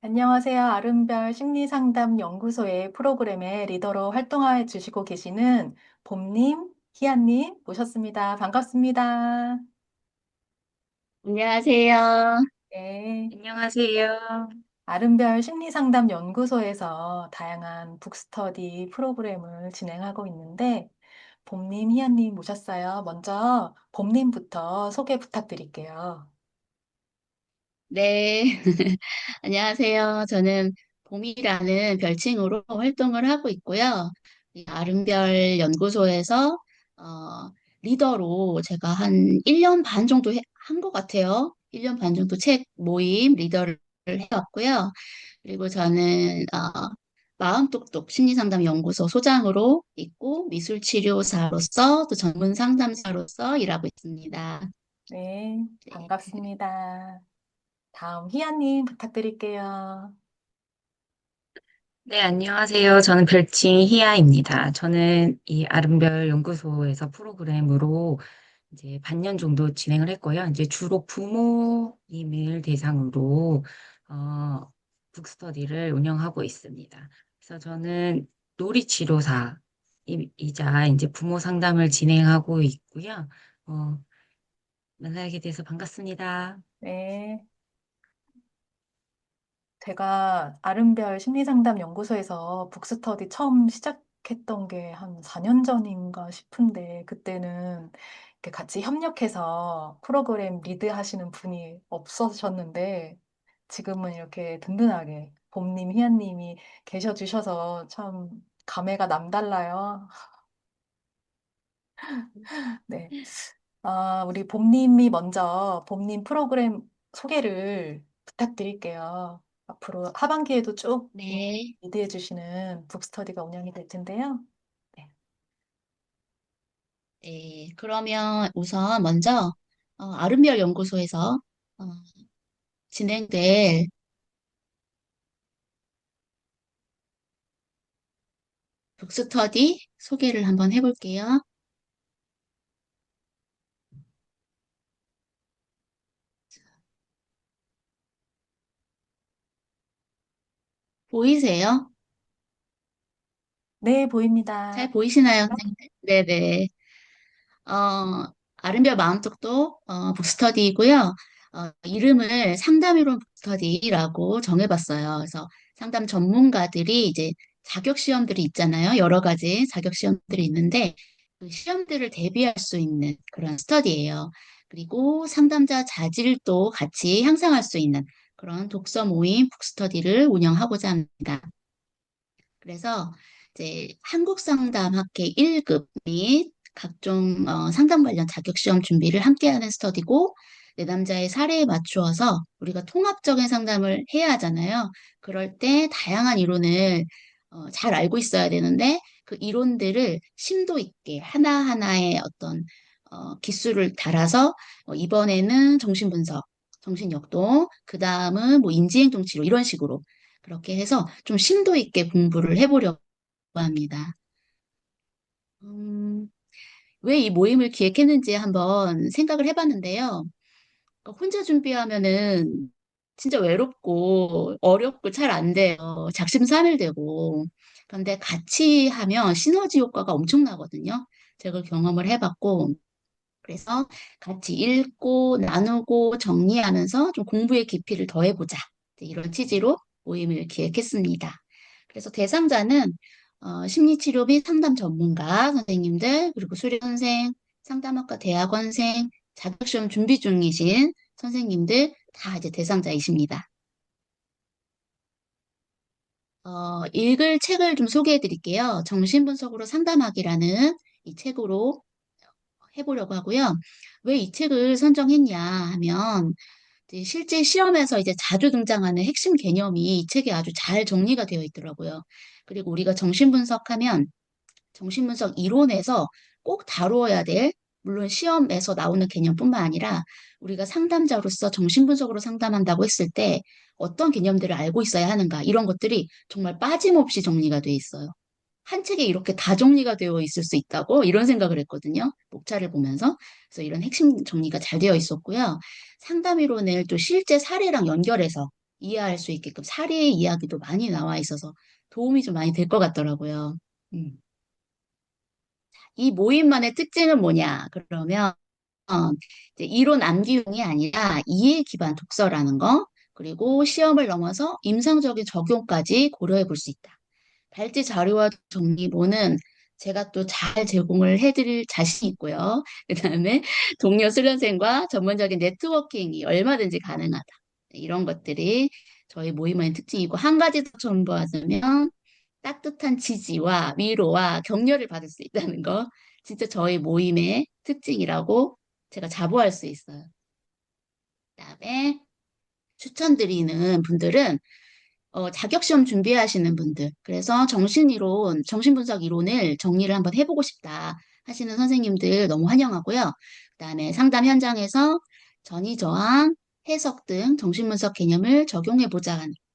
안녕하세요. 아름별 심리상담 연구소의 프로그램의 리더로 활동해 주시고 계시는 봄님, 희아님 모셨습니다. 반갑습니다. 안녕하세요. 네. 안녕하세요. 아름별 심리상담 연구소에서 다양한 북스터디 프로그램을 진행하고 있는데, 봄님, 희아님 모셨어요. 먼저 봄님부터 소개 부탁드릴게요. 네. 안녕하세요. 저는 봄이라는 별칭으로 활동을 하고 있고요. 이 아름별 연구소에서 어, 리더로 제가 한 1년 반 정도 한 것 같아요. 1년 반 정도 책 모임 리더를 해왔고요. 그리고 저는 마음똑똑 심리상담 연구소 소장으로 있고 미술치료사로서 또 전문 상담사로서 일하고 있습니다. 네, 네. 반갑습니다. 다음 희아님 부탁드릴게요. 네, 안녕하세요. 저는 별칭 희아입니다. 저는 이 아름별 연구소에서 프로그램으로 이제 반년 정도 진행을 했고요. 이제 주로 부모님을 대상으로 어, 북스터디를 운영하고 있습니다. 그래서 저는 놀이치료사이자 이제 부모 상담을 진행하고 있고요. 어, 만나게 돼서 반갑습니다. 네. 제가 아름별 심리상담 연구소에서 북스터디 처음 시작했던 게 한 4년 전인가 싶은데, 그때는 이렇게 같이 협력해서 프로그램 리드 하시는 분이 없으셨는데, 지금은 이렇게 든든하게 봄님, 희연님이 계셔 주셔서 참 감회가 남달라요. 네. 우리 봄님이 먼저 봄님 프로그램 소개를 부탁드릴게요. 앞으로 하반기에도 쭉 네. 리드해 주시는 북스터디가 운영이 될 텐데요. 네. 네, 그러면 우선 먼저 아름별 연구소에서 어, 진행될 북스터디 소개를 한번 해볼게요. 보이세요? 네, 보입니다. 잘 보이시나요, 선생님? 네네. 어, 아름별 마음속도 북스터디이고요. 이름을 상담이론 북스터디라고 정해봤어요. 그래서 상담 전문가들이 이제 자격 시험들이 있잖아요. 여러 가지 자격 시험들이 있는데 그 시험들을 대비할 수 있는 그런 스터디예요. 그리고 상담자 자질도 같이 향상할 수 있는 그런 독서 모임 북스터디를 운영하고자 합니다. 그래서 이제 한국상담학회 1급 및 각종 상담 관련 자격시험 준비를 함께하는 스터디고 내담자의 사례에 맞추어서 우리가 통합적인 상담을 해야 하잖아요. 그럴 때 다양한 이론을 잘 알고 있어야 되는데 그 이론들을 심도 있게 하나하나의 어떤 기술을 달아서 이번에는 정신분석, 정신역동, 그 다음은 뭐 인지행동치료 이런 식으로 그렇게 해서 좀 심도 있게 공부를 해보려고 합니다. 음, 왜 이 모임을 기획했는지 한번 생각을 해봤는데요. 그러니까 혼자 준비하면은 진짜 외롭고 어렵고 잘 안 돼요. 작심삼일되고. 그런데 같이 하면 시너지 효과가 엄청나거든요. 제가 경험을 해봤고. 그래서 같이 읽고 나누고 정리하면서 좀 공부의 깊이를 더해보자. 이런 취지로 모임을 기획했습니다. 그래서 대상자는 심리치료 및 상담 전문가 선생님들, 그리고 수료선생, 상담학과 대학원생, 자격시험 준비 중이신 선생님들 다 이제 대상자이십니다. 읽을 책을 좀 소개해 드릴게요. 정신분석으로 상담하기라는 이 책으로 해보려고 하고요. 왜 이 책을 선정했냐 하면 이제 실제 시험에서 이제 자주 등장하는 핵심 개념이 이 책에 아주 잘 정리가 되어 있더라고요. 그리고 우리가 정신분석하면 정신분석 이론에서 꼭 다루어야 될, 물론 시험에서 나오는 개념뿐만 아니라 우리가 상담자로서 정신분석으로 상담한다고 했을 때 어떤 개념들을 알고 있어야 하는가, 이런 것들이 정말 빠짐없이 정리가 돼 있어요. 한 책에 이렇게 다 정리가 되어 있을 수 있다고 이런 생각을 했거든요. 목차를 보면서. 그래서 이런 핵심 정리가 잘 되어 있었고요. 상담 이론을 또 실제 사례랑 연결해서 이해할 수 있게끔 사례 이야기도 많이 나와 있어서 도움이 좀 많이 될 것 같더라고요. 음. 이 모임만의 특징은 뭐냐? 그러면 이제 이론 암기용이 아니라 이해 기반 독서라는 거, 그리고 시험을 넘어서 임상적인 적용까지 고려해 볼 수 있다. 발제 자료와 정리본은 제가 또 잘 제공을 해드릴 자신 있고요. 그다음에 동료 수련생과 전문적인 네트워킹이 얼마든지 가능하다. 이런 것들이 저희 모임의 특징이고 한 가지 더 첨부하자면 따뜻한 지지와 위로와 격려를 받을 수 있다는 거. 진짜 저희 모임의 특징이라고 제가 자부할 수 있어요. 그다음에 추천드리는 분들은 자격시험 준비하시는 분들, 그래서 정신이론, 정신분석 이론을 정리를 한번 해보고 싶다 하시는 선생님들 너무 환영하고요. 그다음에 상담 현장에서 전이저항, 해석 등 정신분석 개념을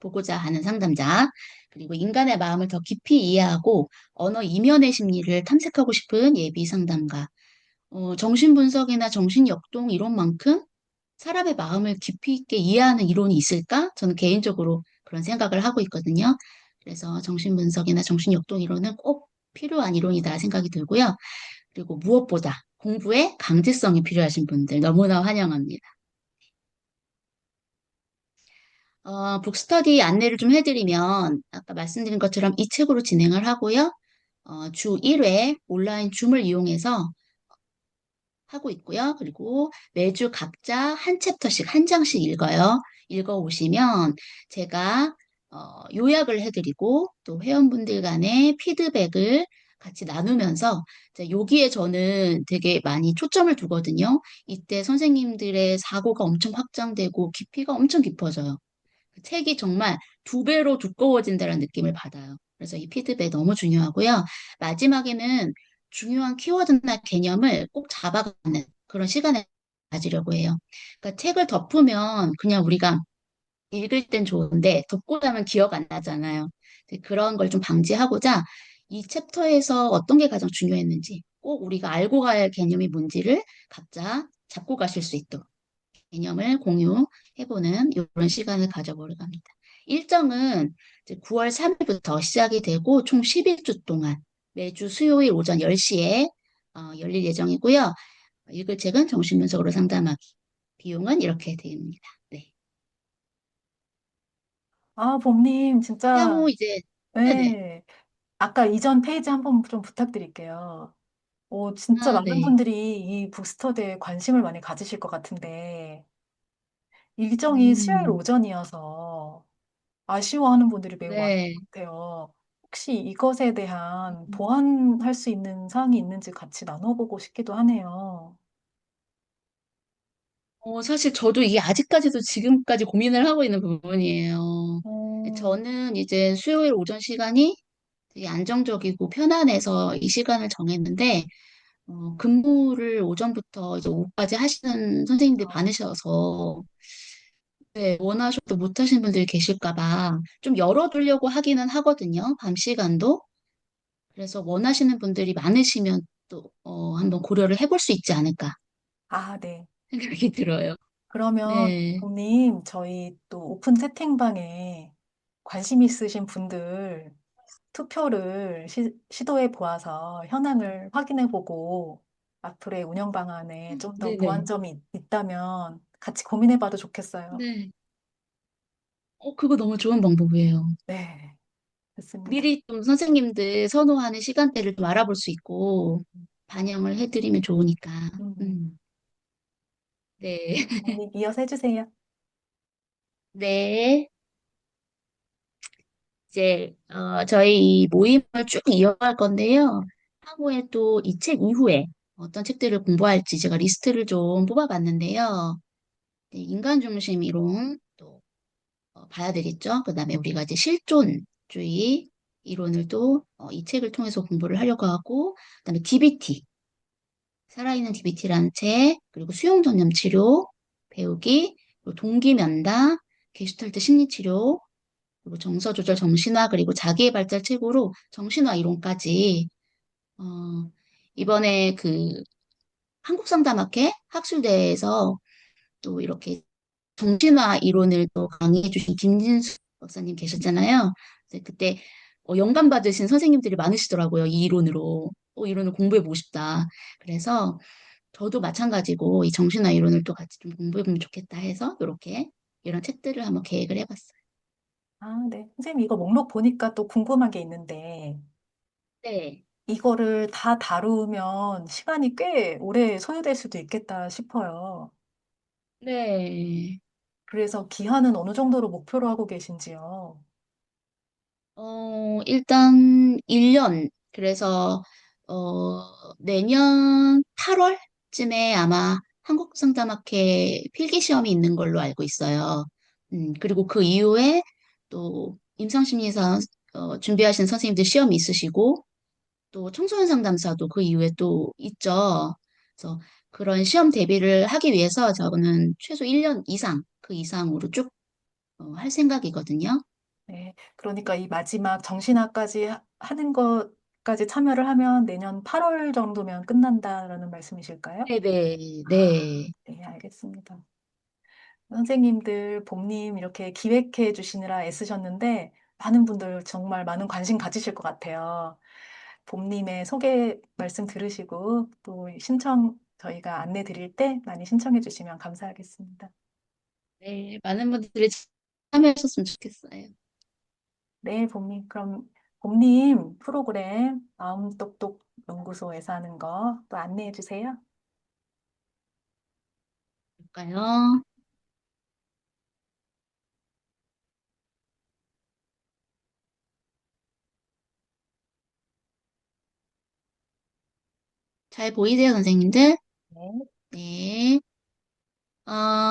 보고자 하는 상담자, 그리고 인간의 마음을 더 깊이 이해하고 언어 이면의 심리를 탐색하고 싶은 예비 상담가, 정신분석이나 정신역동 이론만큼 사람의 마음을 깊이 있게 이해하는 이론이 있을까? 저는 개인적으로 그런 생각을 하고 있거든요. 그래서 정신분석이나 정신역동 이론은 꼭 필요한 이론이다 생각이 들고요. 그리고 무엇보다 공부에 강제성이 필요하신 분들 너무나 환영합니다. 북스터디 안내를 좀 해드리면 아까 말씀드린 것처럼 이 책으로 진행을 하고요. 주 1회 온라인 줌을 이용해서 하고 있고요. 그리고 매주 각자 한 챕터씩 한 장씩 읽어요. 읽어 오시면 제가 요약을 해드리고 또 회원분들 간의 피드백을 같이 나누면서 이제 여기에 저는 되게 많이 초점을 두거든요. 이때 선생님들의 사고가 엄청 확장되고 깊이가 엄청 깊어져요. 그 책이 정말 두 배로 두꺼워진다는 느낌을 받아요. 그래서 이 피드백 너무 중요하고요. 마지막에는 중요한 키워드나 개념을 꼭 잡아가는 그런 시간을 가지려고 해요. 그러니까 책을 덮으면 그냥 우리가 읽을 땐 좋은데 덮고 나면 기억 안 나잖아요. 근데 그런 걸 좀 방지하고자 이 챕터에서 어떤 게 가장 중요했는지 꼭 우리가 알고 가야 할 개념이 뭔지를 각자 잡고 가실 수 있도록 개념을 공유해보는 이런 시간을 가져보려고 합니다. 일정은 이제 9월 3일부터 시작이 되고 총 11주 동안 매주 수요일 오전 10시에 열릴 예정이고요. 읽을 책은 정신분석으로 상담하기. 비용은 이렇게 됩니다. 네. 아, 봄님, 진짜, 향후 이제 네네. 네. 아까 이전 페이지 한번 좀 부탁드릴게요. 진짜 아, 많은 네. 분들이 이 북스터디에 관심을 많이 가지실 것 같은데, 일정이 수요일 음, 오전이어서 아쉬워하는 분들이 매우 많은 것 네. 같아요. 혹시 이것에 대한 보완할 수 있는 사항이 있는지 같이 나눠보고 싶기도 하네요. 사실 저도 이게 아직까지도 지금까지 고민을 하고 있는 부분이에요. 어, 저는 이제 수요일 오전 시간이 되게 안정적이고 편안해서 이 시간을 정했는데, 근무를 오전부터 이제 오후까지 하시는 선생님들이 아, 많으셔서, 네, 원하셔도 못 하시는 분들이 계실까 봐 좀 열어두려고 하기는 하거든요. 밤 시간도. 그래서 원하시는 분들이 많으시면 또, 한번 고려를 해볼 수 있지 않을까 네. 생각이 들어요. 그러면 네. 봄님, 저희 또 오픈 채팅방에 관심 있으신 분들 투표를 시도해 보아서 현황을 확인해 보고 앞으로의 운영 방안에 좀 더 네네. 보완점이 있다면 같이 고민해 봐도 좋겠어요. 네. 그거 너무 좋은 방법이에요. 네, 좋습니다. 미리 좀 선생님들 선호하는 시간대를 좀 알아볼 수 있고 반영을 해드리면 좋으니까. 음, 음. 네. 언니 이어서 해주세요. 네. 이제 저희 이 모임을 쭉 이어갈 건데요. 향후에 또 이 책 이후에 어떤 책들을 공부할지 제가 리스트를 좀 뽑아봤는데요. 네, 인간 중심 이론 또 봐야 되겠죠. 그다음에 우리가 이제 실존주의 이론을 또 이 책을 통해서 공부를 하려고 하고, 그다음에 DBT, 살아있는 DBT라는 책, 그리고 수용 전념 치료 배우기, 그리고 동기 면담, 게슈탈트 심리치료, 그리고 정서 조절 정신화, 그리고 자기의 발달 책으로 정신화 이론까지 어, 이번에 그 한국상담학회 학술대회에서 또 이렇게 정신화 이론을 또 강의해 주신 김진수 박사님 계셨잖아요. 그때 영감 받으신 선생님들이 많으시더라고요. 이 이론으로. 이론을 공부해 보고 싶다. 그래서 저도 마찬가지고 이 정신화 이론을 또 같이 좀 공부해 보면 좋겠다 해서 이렇게 이런 책들을 한번 계획을 해봤어요. 아, 네. 선생님, 이거 목록 보니까 또 궁금한 게 있는데, 네. 이거를 다 다루면 시간이 꽤 오래 소요될 수도 있겠다 싶어요. 네. 그래서 기한은 어느 정도로 목표로 하고 계신지요? 일단 1년. 그래서 내년 8월쯤에 아마 한국상담학회 필기 시험이 있는 걸로 알고 있어요. 그리고 그 이후에 또 임상심리사 준비하시는 선생님들 시험이 있으시고 또 청소년 상담사도 그 이후에 또 있죠. 그래서 그런 시험 대비를 하기 위해서 저는 최소 1년 이상, 그 이상으로 쭉 할 생각이거든요. 네. 그러니까 이 마지막 정신화까지 하는 것까지 참여를 하면 내년 8월 정도면 끝난다라는 말씀이실까요? 네네, 아, 네. 네, 알겠습니다. 선생님들, 봄님 이렇게 기획해 주시느라 애쓰셨는데 많은 분들 정말 많은 관심 가지실 것 같아요. 봄님의 소개 말씀 들으시고 또 신청 저희가 안내 드릴 때 많이 신청해 주시면 감사하겠습니다. 네, 많은 분들이 참여하셨으면 좋겠어요. 네, 봄님. 그럼 봄님 프로그램 마음 똑똑 연구소에서 하는 거 또 안내해 주세요. 볼까요? 잘 보이세요, 선생님들? 네. 네.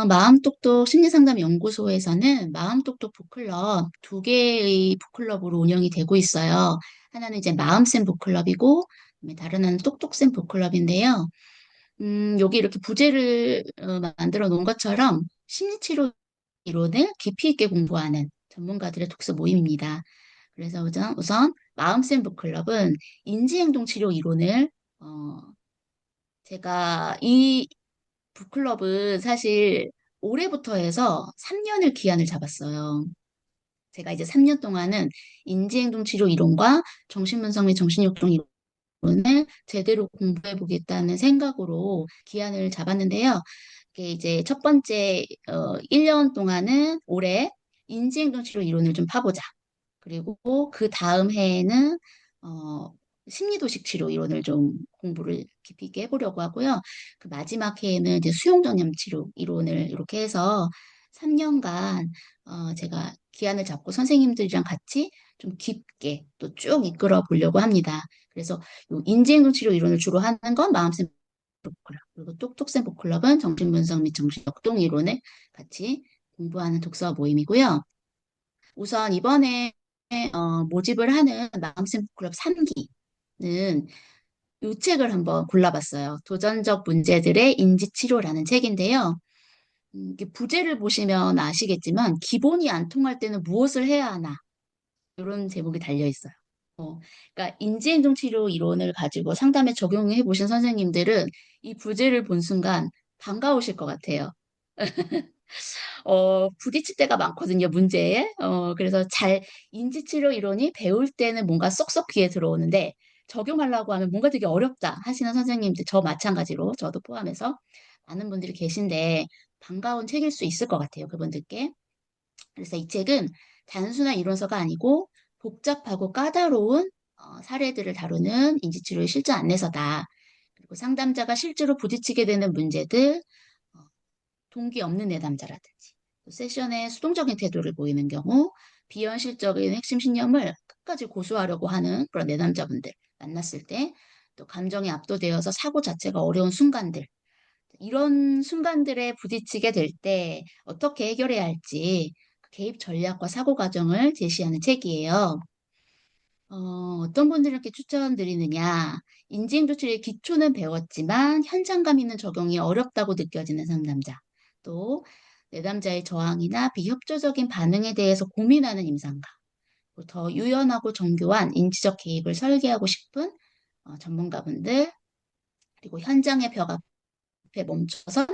마음똑똑 심리상담연구소에서는 마음똑똑 북클럽 두 개의 북클럽으로 운영이 되고 있어요. 하나는 이제 마음쌤 북클럽이고, 그다음에 다른 하나는 똑똑쌤 북클럽인데요. 여기 이렇게 부제를 만들어 놓은 것처럼 심리치료 이론을 깊이 있게 공부하는 전문가들의 독서 모임입니다. 그래서 우선 마음쌤 북클럽은 인지행동 치료 이론을 어, 제가 이 북클럽은 사실 올해부터 해서 3년을 기한을 잡았어요. 제가 이제 3년 동안은 인지행동 치료 이론과 정신분석 및 정신역동 이론을 제대로 공부해 보겠다는 생각으로 기한을 잡았는데요. 이게 이제 첫 번째 1년 동안은 올해 인지행동 치료 이론을 좀 파보자. 그리고 그 다음 해에는 어, 심리도식 치료 이론을 좀 공부를 깊이 있게 해보려고 하고요. 그 마지막 해에는 이제 수용전염 치료 이론을 이렇게 해서 3년간 제가 기한을 잡고 선생님들이랑 같이 좀 깊게 또 쭉 이끌어 보려고 합니다. 그래서 요 인지행동 치료 이론을 주로 하는 건 마음쌤 북클럽, 그리고 똑똑쌤 북클럽은 정신분석 및 정신역동 이론을 같이 공부하는 독서 모임이고요. 우선 이번에 모집을 하는 마음쌤 북클럽 3기는 이 책을 한번 골라봤어요. 도전적 문제들의 인지치료라는 책인데요. 이게 부제를 보시면 아시겠지만 기본이 안 통할 때는 무엇을 해야 하나 이런 제목이 달려 있어요. 그러니까 인지행동 치료 이론을 가지고 상담에 적용해 보신 선생님들은 이 부제를 본 순간 반가우실 것 같아요. 부딪힐 때가 많거든요, 문제에. 그래서 인지치료 이론이 배울 때는 뭔가 쏙쏙 귀에 들어오는데 적용하려고 하면 뭔가 되게 어렵다 하시는 선생님들, 저 마찬가지로, 저도 포함해서 많은 분들이 계신데 반가운 책일 수 있을 것 같아요, 그분들께. 그래서 이 책은 단순한 이론서가 아니고 복잡하고 까다로운 사례들을 다루는 인지치료의 실전 안내서다. 그리고 상담자가 실제로 부딪히게 되는 문제들, 어, 동기 없는 내담자라든지 또 세션에 수동적인 태도를 보이는 경우 비현실적인 핵심 신념을 끝까지 고수하려고 하는 그런 내담자분들 만났을 때 또 감정에 압도되어서 사고 자체가 어려운 순간들 이런 순간들에 부딪히게 될 때 어떻게 해결해야 할지 개입 전략과 사고 과정을 제시하는 책이에요. 어떤 분들에게 추천드리느냐? 인지행동치료의 기초는 배웠지만 현장감 있는 적용이 어렵다고 느껴지는 상담자, 또 내담자의 저항이나 비협조적인 반응에 대해서 고민하는 임상가, 더 유연하고 정교한 인지적 개입을 설계하고 싶은 전문가분들, 그리고 현장의 벽 앞에 멈춰서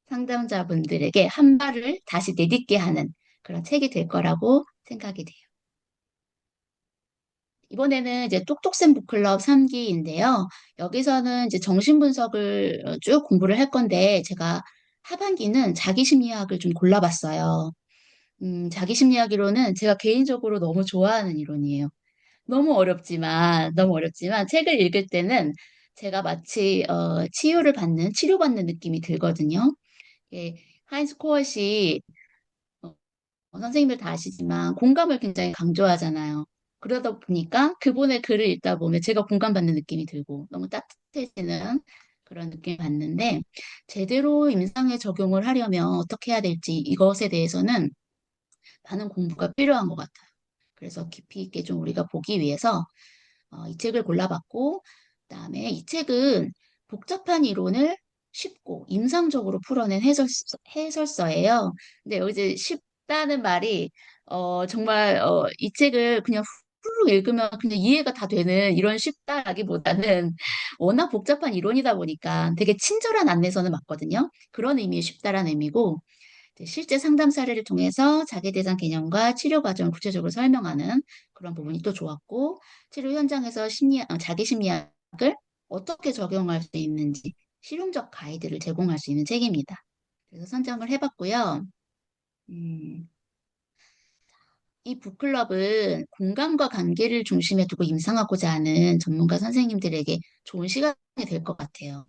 상담자분들에게 한 발을 다시 내딛게 하는 그런 책이 될 거라고 생각이 돼요. 이번에는 이제 똑똑쌤 북클럽 3기인데요. 여기서는 이제 정신분석을 쭉 공부를 할 건데, 제가 하반기는 자기심리학을 좀 골라봤어요. 자기심리학 이론은 제가 개인적으로 너무 좋아하는 이론이에요. 너무 어렵지만 책을 읽을 때는 제가 마치 치유를 받는, 치료받는 느낌이 들거든요. 예, 하인스 코엇이 선생님들 다 아시지만 공감을 굉장히 강조하잖아요. 그러다 보니까 그분의 글을 읽다 보면 제가 공감받는 느낌이 들고 너무 따뜻해지는 그런 느낌을 받는데 제대로 임상에 적용을 하려면 어떻게 해야 될지 이것에 대해서는 많은 공부가 필요한 것 같아요. 그래서 깊이 있게 좀 우리가 보기 위해서 이 책을 골라봤고, 그다음에 이 책은 복잡한 이론을 쉽고 임상적으로 풀어낸 해설서예요. 근데 여기 이제 쉽다는 말이 정말 이 책을 그냥 훌lud 읽으면 그냥 이해가 다 되는 이런 쉽다라기보다는 워낙 복잡한 이론이다 보니까 되게 친절한 안내서는 맞거든요. 그런 의미의 쉽다라는 의미고 실제 상담 사례를 통해서 자기 대상 개념과 치료 과정을 구체적으로 설명하는 그런 부분이 또 좋았고, 치료 현장에서 자기 심리학을 어떻게 적용할 수 있는지 실용적 가이드를 제공할 수 있는 책입니다. 그래서 선정을 해봤고요. 음, 이 북클럽은 공감과 관계를 중심에 두고 임상하고자 하는 전문가 선생님들에게 좋은 시간이 될 것 같아요.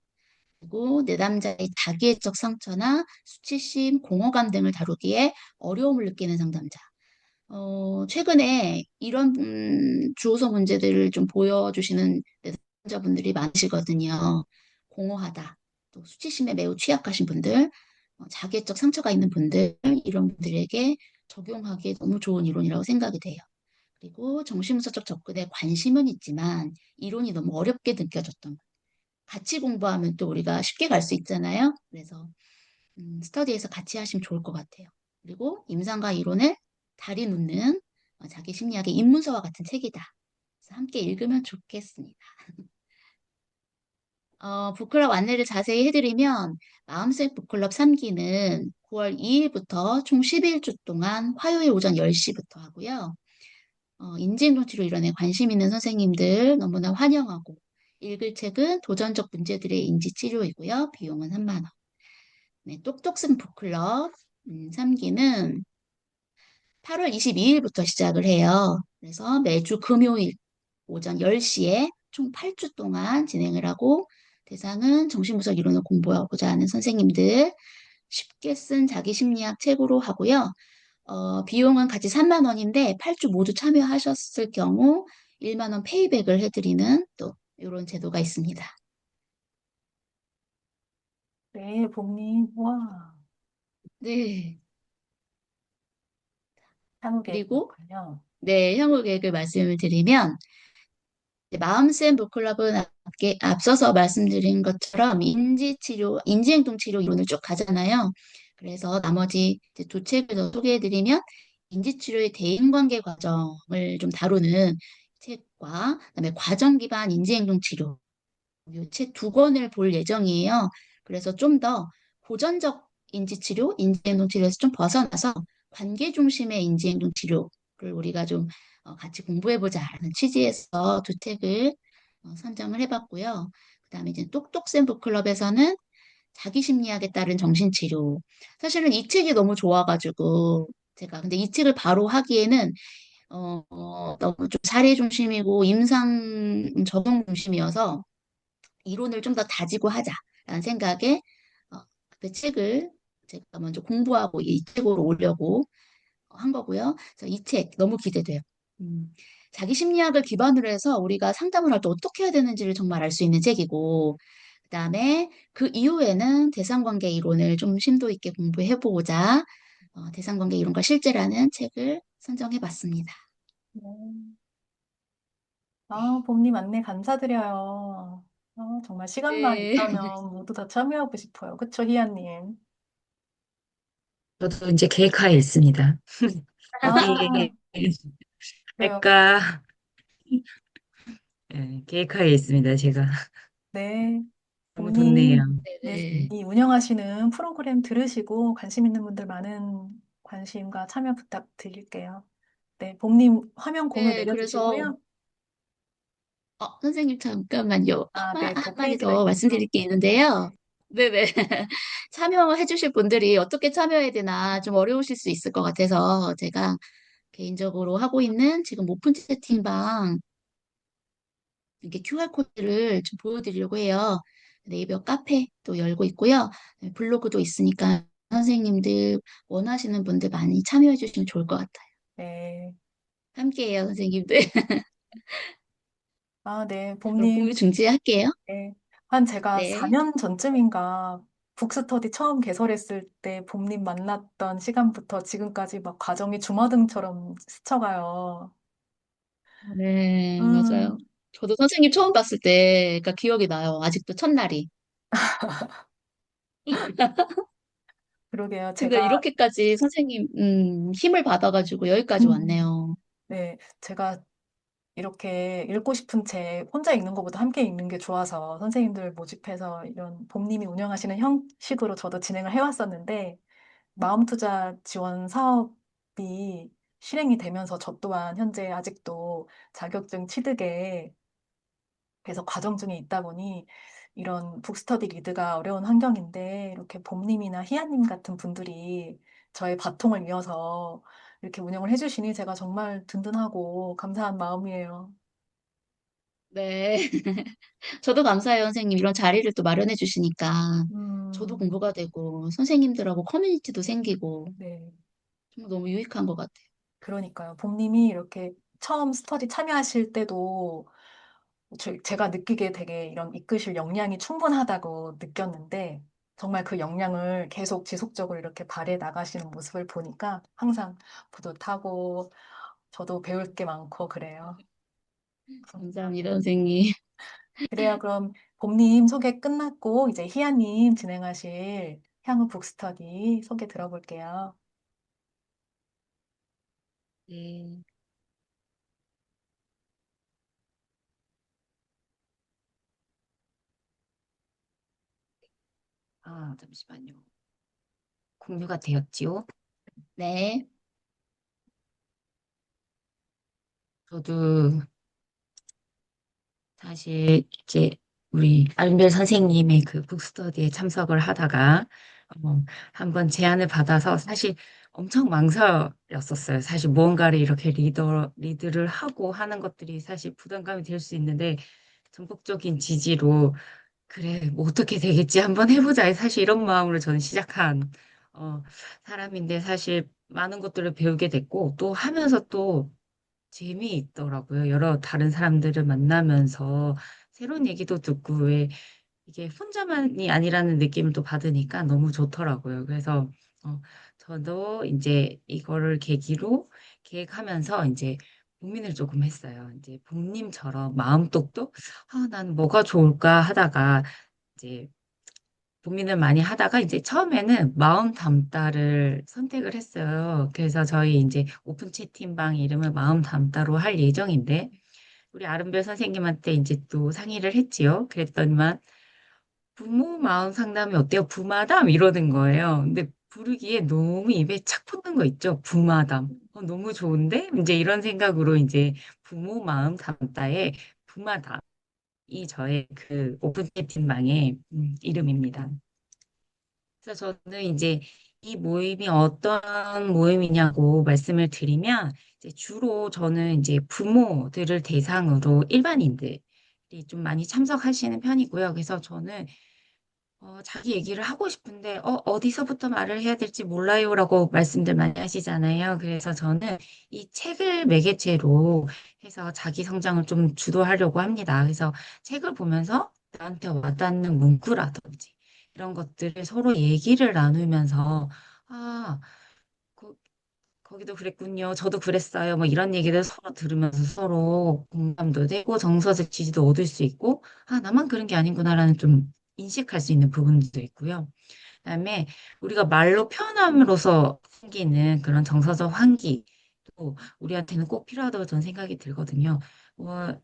그리고 내담자의 자기애적 상처나 수치심, 공허감 등을 다루기에 어려움을 느끼는 상담자. 최근에 이런 주어서 문제들을 좀 보여주시는 내담자분들이 많으시거든요. 공허하다, 또 수치심에 매우 취약하신 분들, 자기애적 상처가 있는 분들, 이런 분들에게 적용하기에 너무 좋은 이론이라고 생각이 돼요. 그리고 정신분석적 접근에 관심은 있지만 이론이 너무 어렵게 느껴졌던 같이 공부하면 또 우리가 쉽게 갈 수 있잖아요. 그래서 스터디에서 같이 하시면 좋을 것 같아요. 그리고 임상과 이론을 다리 놓는 자기 심리학의 입문서와 같은 책이다. 그래서 함께 읽으면 좋겠습니다. 북클럽 안내를 자세히 해드리면 마음색 북클럽 3기는 9월 2일부터 총 11주 동안 화요일 오전 10시부터 하고요. 인지행동 치료 이론에 관심 있는 선생님들 너무나 환영하고 읽을 책은 도전적 문제들의 인지치료이고요. 비용은 3만 원. 네, 똑똑슨 북클럽 3기는 8월 22일부터 시작을 해요. 그래서 매주 금요일 오전 10시에 총 8주 동안 진행을 하고 대상은 정신분석 이론을 공부하고자 하는 선생님들 쉽게 쓴 자기 심리학 책으로 하고요. 비용은 같이 3만 원인데 8주 모두 참여하셨을 경우 1만 원 페이백을 해드리는 또 이런 제도가 있습니다. 네, 복님. 와, 네. 향후 그리고 계획이었군요. 네, 향후 계획을 말씀을 드리면 이제 마음쌤 북클럽은 앞서서 말씀드린 것처럼 인지치료, 인지행동치료 이론을 쭉 가잖아요. 그래서 나머지 이제 두 책을 더 소개해드리면 인지치료의 대인관계 과정을 좀 다루는 책과 그다음에 과정 기반 인지행동치료 이 책 두 권을 볼 예정이에요. 그래서 좀 더 고전적 인지치료, 인지행동치료에서 좀 벗어나서 관계 중심의 인지행동치료를 우리가 좀 같이 공부해보자라는 취지에서 두 책을 선정을 해봤고요. 그다음에 이제 똑똑쌤 북클럽에서는 자기 심리학에 따른 정신치료. 사실은 이 책이 너무 좋아가지고 제가 근데 이 책을 바로 하기에는 너무 좀 사례 중심이고 임상 적용 중심이어서 이론을 좀 더 다지고 하자라는 생각에 그 책을 제가 먼저 공부하고 이 책으로 오려고 한 거고요. 그래서 이 책 너무 기대돼요. 자기 심리학을 기반으로 해서 우리가 상담을 할 때 어떻게 해야 되는지를 정말 알 수 있는 책이고, 그다음에 그 이후에는 대상관계 이론을 좀 심도 있게 공부해보고자 대상관계 이론과 실제라는 책을 선정해봤습니다. 네. 아, 네. 복님 안내 감사드려요. 정말 시간만 네. 있다면 모두 다 참여하고 싶어요. 그쵸, 희아님? 저도 이제 계획하에 있습니다. 아, 어디 그래요. 할까? 예, 계획하에 있습니다, 제가. 네. 너무 좋네요. 봄님, 네, 네네. 이 운영하시는 프로그램 들으시고 관심 있는 분들 많은 관심과 참여 부탁드릴게요. 네, 봄님 화면 공유 네, 그래서 내려주시고요. 선생님 잠깐만요. 아, 네, 그 한마디 페이지가 더 있군요. 말씀드릴 게 있는데요. 네네. 참여해 주실 분들이 어떻게 참여해야 되나 좀 어려우실 수 있을 것 같아서 제가 개인적으로 하고 있는 지금 오픈 채팅방 이렇게 QR코드를 좀 보여드리려고 해요. 네이버 카페 또 열고 있고요. 네, 블로그도 있으니까 선생님들 원하시는 분들 많이 참여해 주시면 좋을 것 같아요. 네. 함께해요, 선생님들. 아, 네, 그럼 공유 봄님. 중지할게요. 네. 한 제가 네. 4년 전쯤인가 북스터디 처음 개설했을 때 봄님 만났던 시간부터 지금까지 막 과정이 주마등처럼 스쳐가요. 네, 맞아요. 음, 저도 선생님 처음 봤을 때, 그러니까 기억이 나요. 아직도 첫날이. 그러게요. 근데 제가, 이렇게까지 선생님, 힘을 받아가지고 여기까지 음, 왔네요. 네, 제가 이렇게 읽고 싶은 책 혼자 읽는 것보다 함께 읽는 게 좋아서 선생님들 모집해서 이런 봄님이 운영하시는 형식으로 저도 진행을 해왔었는데 마음투자 지원 사업이 실행이 되면서 저 또한 현재 아직도 자격증 취득에 계속 과정 중에 있다 보니 이런 북스터디 리드가 어려운 환경인데 이렇게 봄님이나 희아님 같은 분들이 저의 바통을 이어서 이렇게 운영을 해주시니 제가 정말 든든하고 감사한 마음이에요. 네. 저도 감사해요, 선생님. 이런 자리를 또 마련해 주시니까. 저도 음, 공부가 되고, 선생님들하고 커뮤니티도 생기고, 네. 정말 너무 유익한 것 같아요. 그러니까요. 봄님이 이렇게 처음 스터디 참여하실 때도 제가 느끼기에 되게 이런 이끄실 역량이 충분하다고 느꼈는데 정말 그 역량을 계속 지속적으로 이렇게 발휘해 나가시는 모습을 보니까 항상 뿌듯하고 저도 배울 게 많고 그래요. 감사합니다, 선생님. 그래요. 그럼 봄님 소개 끝났고 이제 희아님 진행하실 향후 북스터디 소개 들어볼게요. 네. 아, 잠시만요. 공유가 되었지요? 네. 저도 사실 이제 우리 알별 선생님의 그 북스터디에 참석을 하다가 한번 제안을 받아서 사실 엄청 망설였었어요. 사실 무언가를 이렇게 리드를 하고 하는 것들이 사실 부담감이 될 수 있는데 전폭적인 지지로 그래, 뭐 어떻게 되겠지? 한번 해보자. 사실 이런 마음으로 저는 시작한 사람인데 사실 많은 것들을 배우게 됐고 또 하면서 또 재미있더라고요. 여러 다른 사람들을 만나면서 새로운 얘기도 듣고 왜 이게 혼자만이 아니라는 느낌을 또 받으니까 너무 좋더라고요. 그래서 어, 저도 이제 이거를 계기로 계획하면서 이제 고민을 조금 했어요. 이제 봄님처럼 마음독도 난 뭐가 좋을까 하다가 이제 고민을 많이 하다가 이제 처음에는 마음 담다를 선택을 했어요. 그래서 저희 이제 오픈 채팅방 이름을 마음 담다로 할 예정인데 우리 아름별 선생님한테 이제 또 상의를 했지요. 그랬더니만 부모 마음 상담이 어때요? 부마담 이러는 거예요. 근데 부르기에 너무 입에 착 붙는 거 있죠? 부마담. 너무 좋은데? 이제 이런 생각으로 이제 부모 마음 담다의 부마담이 저의 그 오픈 채팅방의 이름입니다. 그래서 저는 이제 이 모임이 어떤 모임이냐고 말씀을 드리면 이제 주로 저는 이제 부모들을 대상으로 일반인들이 좀 많이 참석하시는 편이고요. 그래서 저는 자기 얘기를 하고 싶은데 어디서부터 말을 해야 될지 몰라요라고 말씀들 많이 하시잖아요. 그래서 저는 이 책을 매개체로 해서 자기 성장을 좀 주도하려고 합니다. 그래서 책을 보면서 나한테 와닿는 문구라든지 이런 것들을 서로 얘기를 나누면서 아, 거, 거기도 그랬군요. 저도 그랬어요. 뭐 이런 얘기를 서로 들으면서 서로 공감도 되고 정서적 지지도 얻을 수 있고 나만 그런 게 아닌구나라는 좀 인식할 수 있는 부분도 있고요. 그다음에 우리가 말로 표현함으로써 생기는 그런 정서적 환기도 우리한테는 꼭 필요하다고 저는 생각이 들거든요. 뭐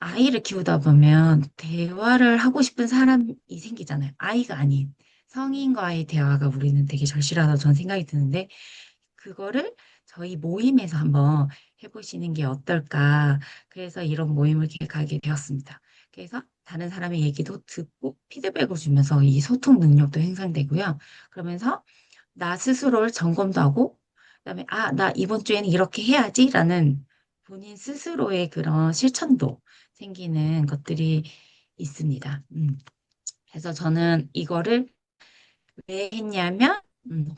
아이를 키우다 보면 대화를 하고 싶은 사람이 생기잖아요. 아이가 아닌 성인과의 대화가 우리는 되게 절실하다고 저는 생각이 드는데 그거를 저희 모임에서 한번 해보시는 게 어떨까. 그래서 이런 모임을 계획하게 되었습니다. 그래서 다른 사람의 얘기도 듣고 피드백을 주면서 이 소통 능력도 향상되고요. 그러면서 나 스스로를 점검도 하고, 그다음에 아, 나 이번 주에는 이렇게 해야지라는 본인 스스로의 그런 실천도 생기는 것들이 있습니다. 그래서 저는 이거를 왜 했냐면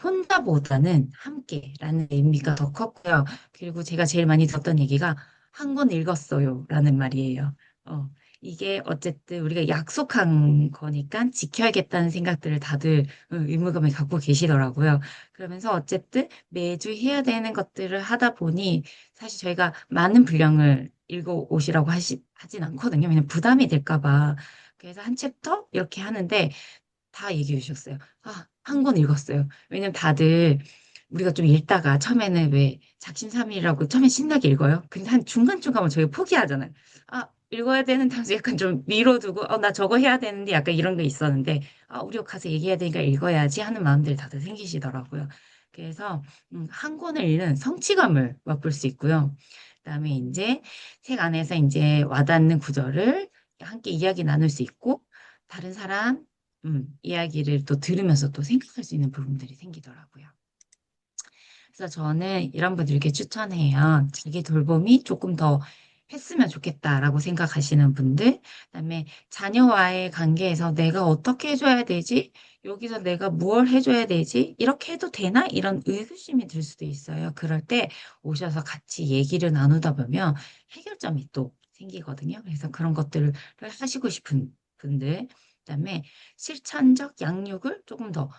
혼자보다는 함께라는 의미가 더 컸고요. 그리고 제가 제일 많이 듣던 얘기가 한 권 읽었어요라는 말이에요. 어, 이게 어쨌든 우리가 약속한 거니까 지켜야겠다는 생각들을 다들 의무감에 갖고 계시더라고요. 그러면서 어쨌든 매주 해야 되는 것들을 하다 보니 사실 저희가 많은 분량을 읽어 오시라고 하진 않거든요. 왜냐면 부담이 될까 봐. 그래서 한 챕터 이렇게 하는데 다 얘기해 주셨어요. 아, 한 권 읽었어요. 왜냐면 다들 우리가 좀 읽다가 처음에는 왜 작심삼일이라고 처음에 신나게 읽어요. 근데 한 중간중간은 저희가 포기하잖아요. 아, 읽어야 되는 다면서 약간 좀 미뤄두고, 나 저거 해야 되는데 약간 이런 게 있었는데, 아, 우리가 가서 얘기해야 되니까 읽어야지 하는 마음들이 다들 생기시더라고요. 그래서 한 권을 읽는 성취감을 맛볼 수 있고요. 그다음에 이제 책 안에서 이제 와닿는 구절을 함께 이야기 나눌 수 있고, 다른 사람 이야기를 또 들으면서 또 생각할 수 있는 부분들이 생기더라고요. 그래서 저는 이런 분들께 추천해요. 자기 돌봄이 조금 더 했으면 좋겠다라고 생각하시는 분들, 그다음에 자녀와의 관계에서 내가 어떻게 해줘야 되지? 여기서 내가 무엇 해줘야 되지? 이렇게 해도 되나? 이런 의구심이 들 수도 있어요. 그럴 때 오셔서 같이 얘기를 나누다 보면 해결점이 또 생기거든요. 그래서 그런 것들을 하시고 싶은 분들, 그다음에 실천적 양육을 조금 더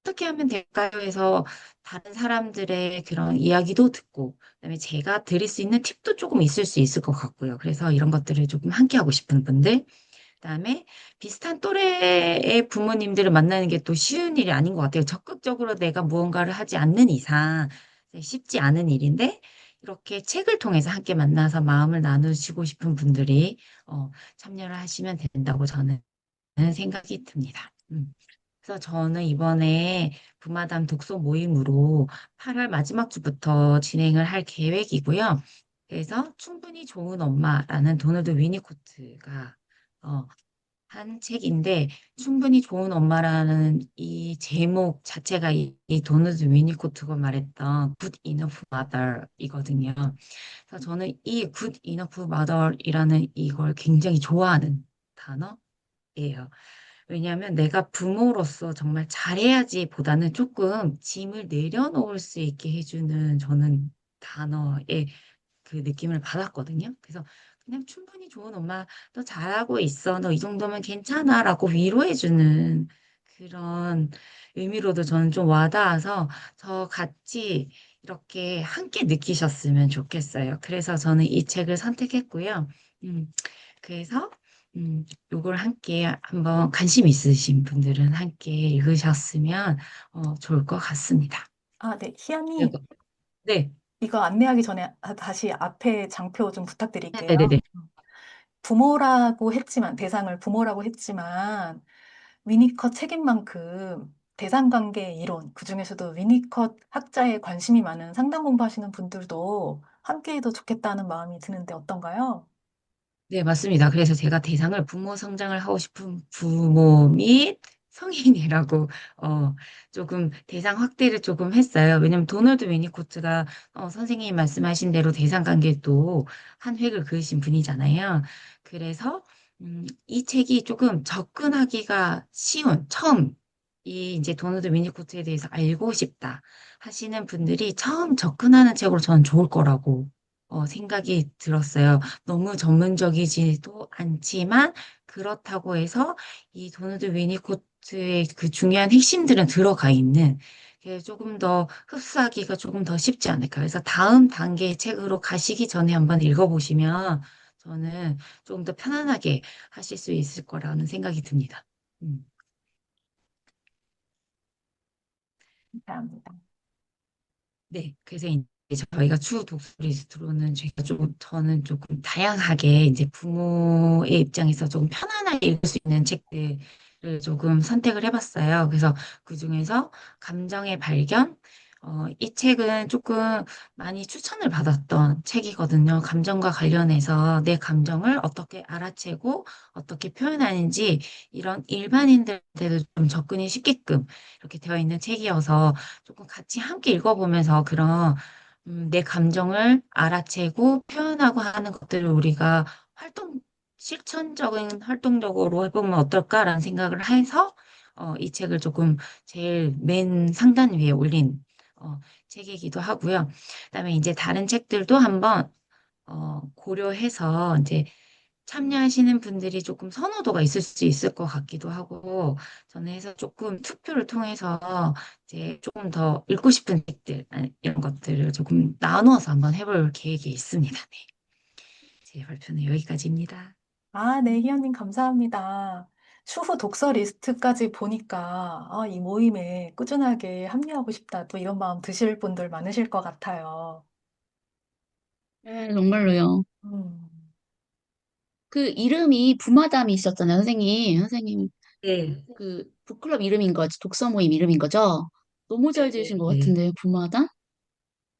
어떻게 하면 될까요? 해서 다른 사람들의 그런 이야기도 듣고, 그다음에 제가 드릴 수 있는 팁도 조금 있을 수 있을 것 같고요. 그래서 이런 것들을 조금 함께 하고 싶은 분들, 그다음에 비슷한 또래의 부모님들을 만나는 게 또 쉬운 일이 아닌 것 같아요. 적극적으로 내가 무언가를 하지 않는 이상 쉽지 않은 일인데, 이렇게 책을 통해서 함께 만나서 마음을 나누시고 싶은 분들이 참여를 하시면 된다고 저는 생각이 듭니다. 그래서 저는 이번에 부마담 독서 모임으로 8월 마지막 주부터 진행을 할 계획이고요. 그래서 충분히 좋은 엄마라는 도널드 위니코트가 어, 한 책인데 충분히 좋은 엄마라는 이 제목 자체가 이 도널드 위니코트가 말했던 Good Enough Mother이거든요. 그래서 저는 이 Good Enough Mother이라는 이걸 굉장히 좋아하는 단어예요. 왜냐하면 내가 부모로서 정말 잘해야지 보다는 조금 짐을 내려놓을 수 있게 해주는 저는 단어의 그 느낌을 받았거든요. 그래서 그냥 충분히 좋은 엄마, 너 잘하고 있어. 너 이 정도면 괜찮아. 라고 위로해주는 그런 의미로도 저는 좀 와닿아서 저 같이 이렇게 함께 느끼셨으면 좋겠어요. 그래서 저는 이 책을 선택했고요. 음, 그래서 요걸 함께 한번 관심 있으신 분들은 함께 읽으셨으면 좋을 것 같습니다. 아, 네. 희연님, 그리고 네, 이거 안내하기 전에 다시 앞에 장표 좀 부탁드릴게요. 네네네. 부모라고 했지만, 대상을 부모라고 했지만, 위니컷 책인 만큼 대상관계 이론, 그중에서도 위니컷 학자에 관심이 많은 상담 공부하시는 분들도 함께해도 좋겠다는 마음이 드는데 어떤가요? 네, 맞습니다. 그래서 제가 대상을 부모 성장을 하고 싶은 부모 및 성인이라고, 조금 대상 확대를 조금 했어요. 왜냐면 도널드 위니코트가, 선생님이 말씀하신 대로 대상 관계도 한 획을 그으신 분이잖아요. 그래서, 이 책이 조금 접근하기가 쉬운, 처음, 이 이제 도널드 위니코트에 대해서 알고 싶다 하시는 분들이 처음 접근하는 책으로 저는 좋을 거라고, 생각이 들었어요. 너무 전문적이지도 않지만 그렇다고 해서 이 도널드 위니코트의 그 중요한 핵심들은 들어가 있는 그래서 조금 더 흡수하기가 조금 더 쉽지 않을까. 그래서 다음 단계의 책으로 가시기 전에 한번 읽어보시면 저는 조금 더 편안하게 하실 수 있을 거라는 생각이 듭니다. 음, 감사합니다. 네. 그래서 저희가 추후 독서리스트로는 저는 조금 다양하게 이제 부모의 입장에서 조금 편안하게 읽을 수 있는 책들을 조금 선택을 해봤어요. 그래서 그중에서 감정의 발견, 이 책은 조금 많이 추천을 받았던 책이거든요. 감정과 관련해서 내 감정을 어떻게 알아채고 어떻게 표현하는지 이런 일반인들한테도 좀 접근이 쉽게끔 이렇게 되어 있는 책이어서 조금 같이 함께 읽어보면서 그런 내 감정을 알아채고 표현하고 하는 것들을 우리가 실천적인 활동적으로 해보면 어떨까라는 생각을 해서 이 책을 조금 제일 맨 상단 위에 올린 책이기도 하고요. 그다음에 이제 다른 책들도 한번 고려해서 이제 참여하시는 분들이 조금 선호도가 있을 수 있을 것 같기도 하고, 저는 해서 조금 투표를 통해서 이제 조금 더 읽고 싶은 책들, 이런 것들을 조금 나누어서 한번 해볼 계획이 있습니다. 네. 제 발표는 여기까지입니다. 아, 네, 희연님 감사합니다. 추후 독서 리스트까지 보니까 이 모임에 꾸준하게 합류하고 싶다. 또 이런 마음 드실 분들 많으실 것 같아요. 네, 정말로요. 음, 그 이름이 부마담이 있었잖아요, 선생님. 선생님, 네, 그 북클럽 이름인 거죠. 독서 모임 이름인 거죠. 너무 잘 네, 지으신 것 네. 같은데, 부마담?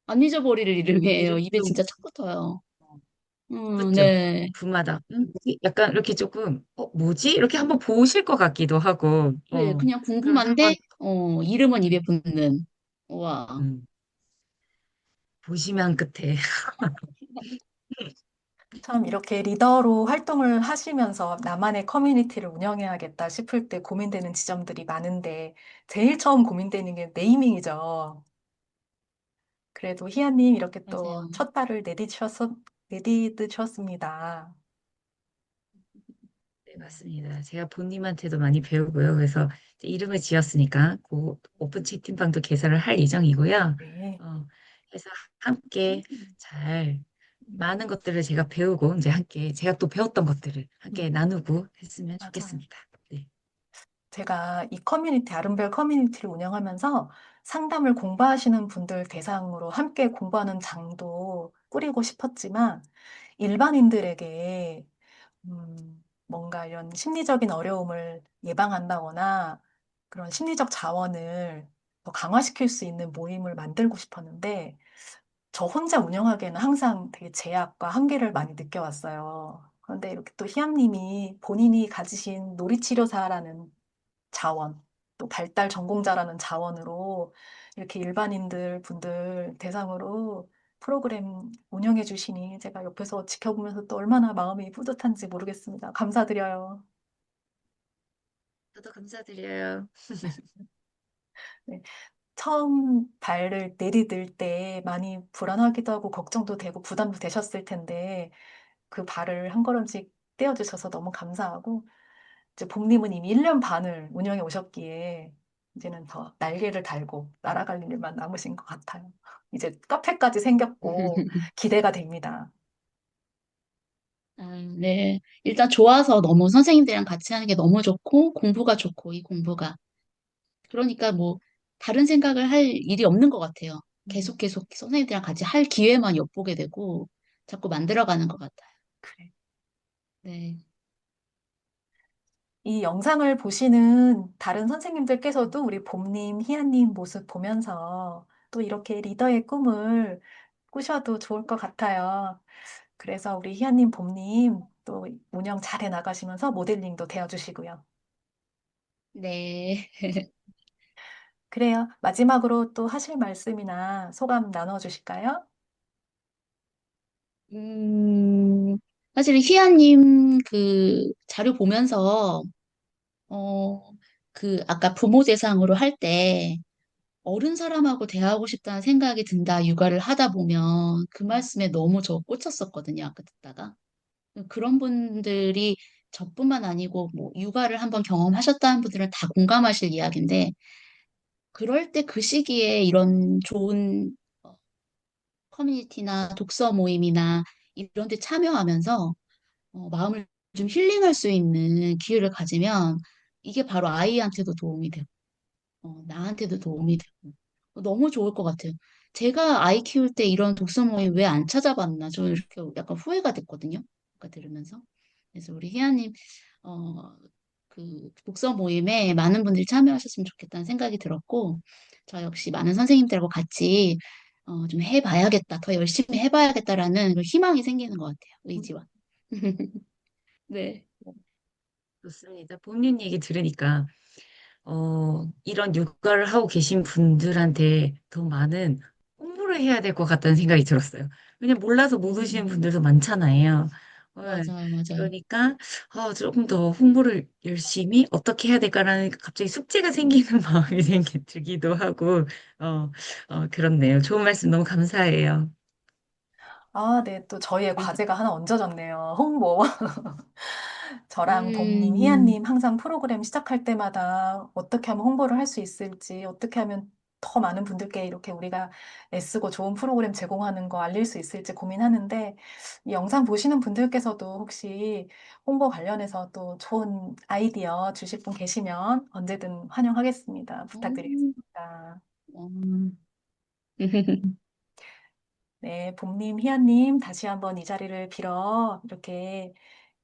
안 잊어버릴 이름이에요. 입에 이름도 진짜 착 붙어요. 예쁘죠? 네. 부마다. 약간 이렇게 조금, 뭐지? 이렇게 한번 보실 것 같기도 하고, 네, 그냥 그러면서 한번, 궁금한데, 이름은 입에 붙는. 와. 음, 보시면 끝에. 참 이렇게 리더로 활동을 하시면서 나만의 커뮤니티를 운영해야겠다 싶을 때 고민되는 지점들이 많은데 제일 처음 고민되는 게 네이밍이죠. 그래도 희연님 이렇게 또 맞아요. 첫 발을 내디디셨습니다. 네, 맞습니다. 제가 본님한테도 많이 배우고요. 그래서 이제 이름을 지었으니까 그 오픈 채팅방도 개설을 할 예정이고요. 네. 그래서 함께 잘 많은 것들을 제가 배우고 이제 함께 제가 또 배웠던 것들을 함께 음, 나누고 했으면 맞아요. 좋겠습니다. 네. 제가 이 커뮤니티, 아름별 커뮤니티를 운영하면서 상담을 공부하시는 분들 대상으로 함께 공부하는 장도 꾸리고 싶었지만 일반인들에게 뭔가 이런 심리적인 어려움을 예방한다거나 그런 심리적 자원을 더 강화시킬 수 있는 모임을 만들고 싶었는데 저 혼자 운영하기에는 항상 되게 제약과 한계를 많이 느껴왔어요. 그런데 이렇게 또 희암님이 본인이 가지신 놀이치료사라는 자원, 또 발달 전공자라는 자원으로 이렇게 일반인들 분들 대상으로 프로그램 운영해 주시니 제가 옆에서 지켜보면서 또 얼마나 마음이 뿌듯한지 모르겠습니다. 감사드려요. 저도 감사드려요. 네. 처음 발을 내디딜 때 많이 불안하기도 하고 걱정도 되고 부담도 되셨을 텐데 그 발을 한 걸음씩 떼어주셔서 너무 감사하고 이제 봄님은 이미 1년 반을 운영해 오셨기에 이제는 더 날개를 달고 날아갈 일만 남으신 것 같아요. 이제 카페까지 생겼고 기대가 됩니다. 아, 네. 일단 좋아서 너무 선생님들이랑 같이 하는 게 너무 좋고, 공부가 좋고, 이 공부가. 그러니까 뭐, 다른 생각을 할 일이 없는 것 같아요. 음, 계속 선생님들이랑 같이 할 기회만 엿보게 되고, 자꾸 만들어가는 것 같아요. 그래. 네. 이 영상을 보시는 다른 선생님들께서도 우리 봄님, 희아님 모습 보면서 또 이렇게 리더의 꿈을 꾸셔도 좋을 것 같아요. 그래서 우리 희아님, 봄님 또 운영 잘해 나가시면서 모델링도 되어주시고요. 네. 그래요. 마지막으로 또 하실 말씀이나 소감 나눠주실까요? 음, 사실 휘아님 그 자료 보면서, 어, 그 아까 부모 대상으로 할 때, 어른 사람하고 대화하고 싶다는 생각이 든다, 육아를 하다 보면 그 말씀에 너무 저 꽂혔었거든요. 아까 듣다가. 그런 분들이 저뿐만 아니고 뭐 육아를 한번 경험하셨다는 분들은 다 공감하실 이야기인데 그럴 때 그 시기에 이런 좋은 커뮤니티나 독서 모임이나 이런 데 참여하면서 마음을 좀 힐링할 수 있는 기회를 가지면 이게 바로 아이한테도 도움이 되고 나한테도 도움이 되고 너무 좋을 것 같아요. 제가 아이 키울 때 이런 독서 모임 왜 안 찾아봤나 저는 이렇게 약간 후회가 됐거든요. 아까 들으면서. 그래서 우리 희아님 어, 그 독서 모임에 많은 분들이 참여하셨으면 좋겠다는 생각이 들었고 저 역시 많은 선생님들하고 같이 좀 해봐야겠다, 더 열심히 해봐야겠다라는 그런 희망이 생기는 것 같아요. 의지와. 네. 좋습니다. 본인 얘기 들으니까 이런 육아를 하고 계신 분들한테 더 많은 홍보를 해야 될 것 같다는 생각이 들었어요. 왜냐면 몰라서 모르시는 음, 분들도 많잖아요. 네. 맞아요, 맞아요. 그러니까 조금 더 홍보를 열심히 어떻게 해야 될까라는 갑자기 숙제가 생기는 마음이 들기도 하고 어, 그렇네요. 좋은 말씀 너무 감사해요. 아, 네. 또 저희의 우리 과제가 하나 얹어졌네요. 홍보. 저랑 봄님, 음, 희아님 항상 프로그램 시작할 때마다 어떻게 하면 홍보를 할 수 있을지, 어떻게 하면 더 많은 분들께 이렇게 우리가 애쓰고 좋은 프로그램 제공하는 거 알릴 수 있을지 고민하는데, 이 영상 보시는 분들께서도 혹시 홍보 관련해서 또 좋은 아이디어 주실 분 계시면 언제든 환영하겠습니다. 음, 부탁드리겠습니다. 음. 네, 봄님, 희아님, 다시 한번 이 자리를 빌어 이렇게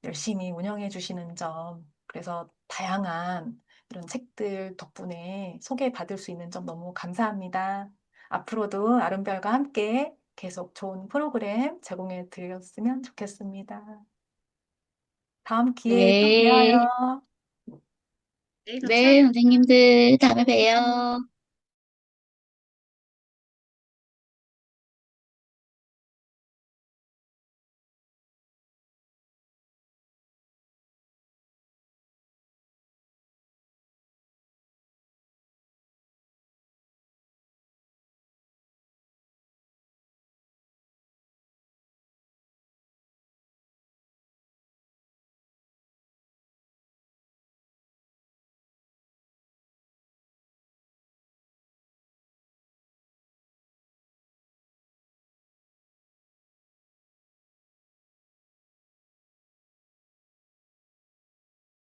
열심히 운영해 주시는 점, 그래서 다양한 이런 책들 덕분에 소개받을 수 있는 점 너무 감사합니다. 앞으로도 아름별과 함께 계속 좋은 프로그램 제공해 드렸으면 좋겠습니다. 다음 기회에 또 네, 뵈어요. 네, 네, 감사합니다. 선생님들, 다음에 봬요.